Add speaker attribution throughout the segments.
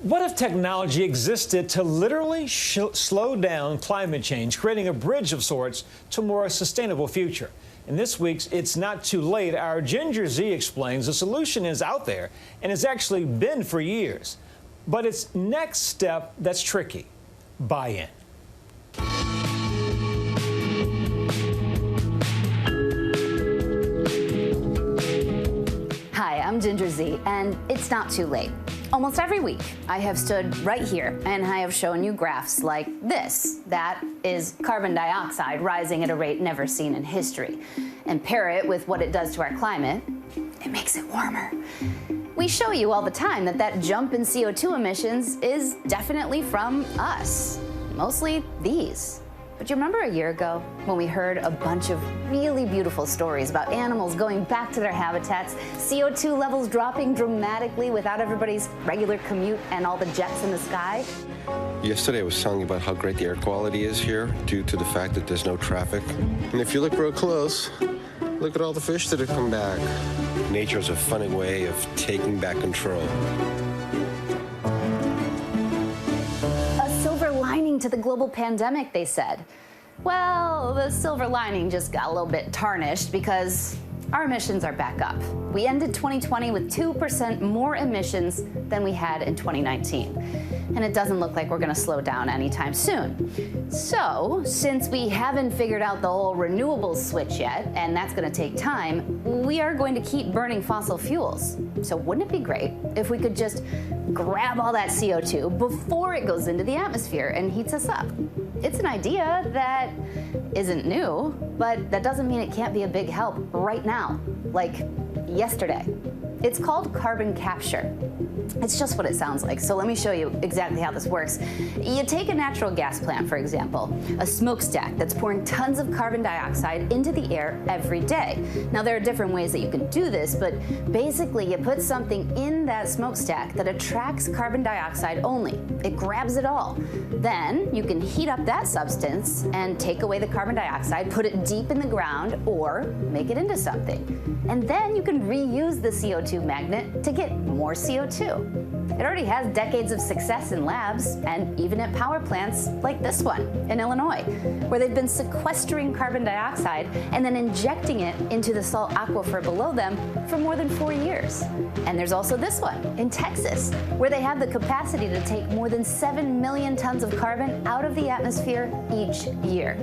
Speaker 1: What if technology existed to literally slow down climate change, creating a bridge of sorts to a more sustainable future? In this week's It's Not Too Late, our Ginger Zee explains the solution is out there and has actually been for years. But it's next step that's tricky: buy-in.
Speaker 2: Hi, I'm Ginger Zee, and it's not too late. Almost every week, I have stood right here and I have shown you graphs like this. That is carbon dioxide rising at a rate never seen in history. And pair it with what it does to our climate, it makes it warmer. We show you all the time that jump in CO2 emissions is definitely from us, mostly these. But you remember a year ago when we heard a bunch of really beautiful stories about animals going back to their habitats, CO2 levels dropping dramatically without everybody's regular commute and all the jets in the sky?
Speaker 3: Yesterday I was telling you about how great the air quality is here due to the fact that there's no traffic. And if you look real close, look at all the fish that have come back. Nature's a funny way of taking back control.
Speaker 2: To the global pandemic, they said. Well, the silver lining just got a little bit tarnished because our emissions are back up. We ended 2020 with 2% more emissions than we had in 2019. And it doesn't look like we're going to slow down anytime soon. So, since we haven't figured out the whole renewables switch yet, and that's going to take time, we are going to keep burning fossil fuels. So wouldn't it be great if we could just grab all that CO2 before it goes into the atmosphere and heats us up? It's an idea that isn't new, but that doesn't mean it can't be a big help right now, like yesterday. It's called carbon capture. It's just what it sounds like. So let me show you exactly how this works. You take a natural gas plant, for example, a smokestack that's pouring tons of carbon dioxide into the air every day. Now, there are different ways that you can do this, but basically you put something in that smokestack that attracts carbon dioxide only. It grabs it all. Then you can heat up that substance and take away the carbon dioxide, put it deep in the ground, or make it into something. And then you can reuse the CO2 magnet to get more CO2. It already has decades of success in labs and even at power plants like this one in Illinois, where they've been sequestering carbon dioxide and then injecting it into the salt aquifer below them for more than 4 years. And there's also this one in Texas, where they have the capacity to take more than 7 million tons of carbon out of the atmosphere each year.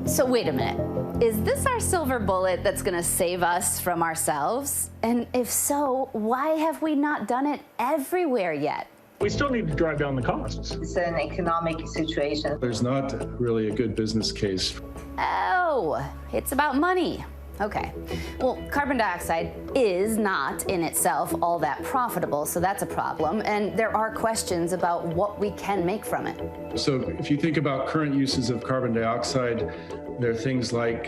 Speaker 2: So wait a minute. Is this our silver bullet that's going to save us from ourselves? And if so, why have we not done it everywhere yet?
Speaker 4: We still need to drive down the costs.
Speaker 5: It's an economic situation.
Speaker 6: There's not really a good business case.
Speaker 2: Oh, it's about money. Okay. Well, carbon dioxide is not in itself all that profitable, so that's a problem. And there are questions about what we can make from it.
Speaker 6: So if you think about current uses of carbon dioxide, there are things like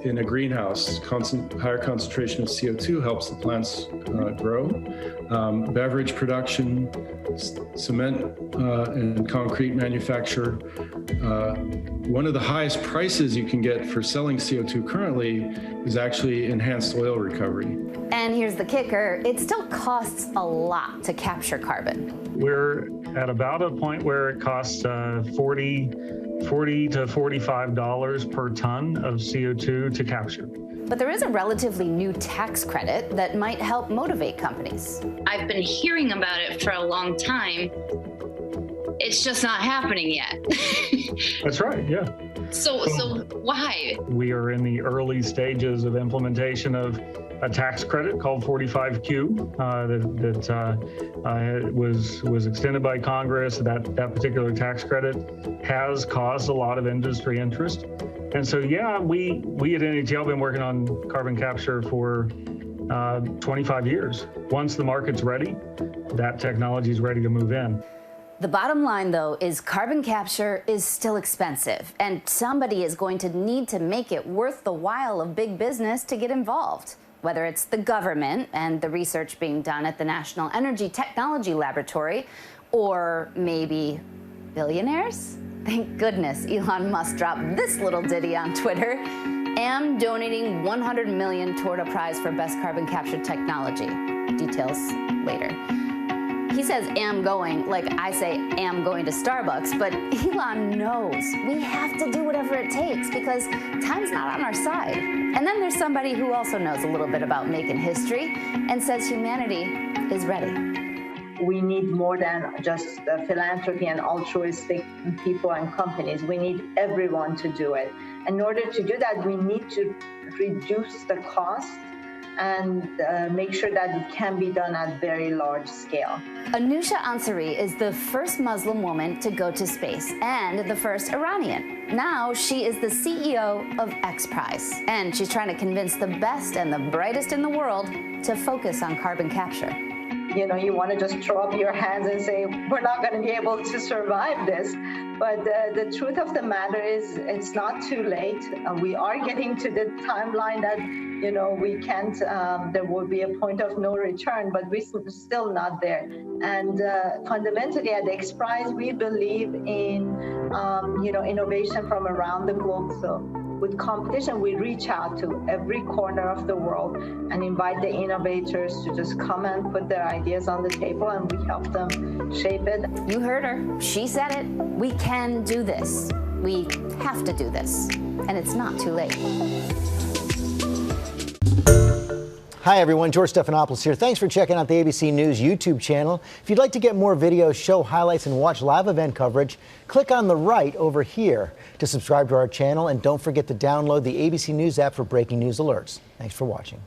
Speaker 6: in a greenhouse, higher concentration of CO2 helps the plants grow. Beverage production, cement and concrete manufacture. One of the highest prices you can get for selling CO2 currently is actually enhanced oil recovery.
Speaker 2: And here's the kicker, it still costs a lot to capture carbon.
Speaker 4: We're at about a point where it costs $40 to $45 per ton of CO2 to capture.
Speaker 2: But there is a relatively new tax credit that might help motivate companies.
Speaker 7: I've been hearing about it for a long time. It's just not happening yet.
Speaker 4: That's right, yeah.
Speaker 7: So why?
Speaker 4: We are in the early stages of implementation of a tax credit called 45Q that was extended by Congress. That particular tax credit has caused a lot of industry interest. And so, yeah, we at NHL have been working on carbon capture for 25 years. Once the market's ready, that technology is ready to move in.
Speaker 2: The bottom line, though, is carbon capture is still expensive, and somebody is going to need to make it worth the while of big business to get involved. Whether it's the government and the research being done at the National Energy Technology Laboratory, or maybe billionaires? Thank goodness Elon Musk dropped this little ditty on Twitter. Am donating $100 million toward a prize for best carbon capture technology. Details later. He says am going like I say am going to Starbucks, but Elon knows we have to do whatever it takes because time's not on our side. And then there's somebody who also knows a little bit about making history and says humanity is ready.
Speaker 5: We need more than just philanthropy and altruistic people and companies. We need everyone to do it. In order to do that, we need to reduce the cost and make sure that it can be done at very large scale.
Speaker 2: Anousheh Ansari is the first Muslim woman to go to space and the first Iranian. Now she is the CEO of X Prize, and she's trying to convince the best and the brightest in the world to focus on carbon capture.
Speaker 5: You know, you want to just throw up your hands and say, we're not going to be able to survive this. But the truth of the matter is it's not too late. We are getting to the timeline that, you know, we can't, there will be a point of no return, but we're still not there. And fundamentally at X Prize, we believe in, you know, innovation from around the globe. So with competition, we reach out to every corner of the world and invite the innovators to just come and put their ideas on the table, and we help them shape it.
Speaker 2: You heard her. She said it. We can do this. We have to do this. And it's not too late.
Speaker 8: Hi everyone, George Stephanopoulos here. Thanks for checking out the ABC News YouTube channel. If you'd like to get more videos, show highlights, and watch live event coverage, click on the right over here to subscribe to our channel, and don't forget to download the ABC News app for breaking news alerts. Thanks for watching.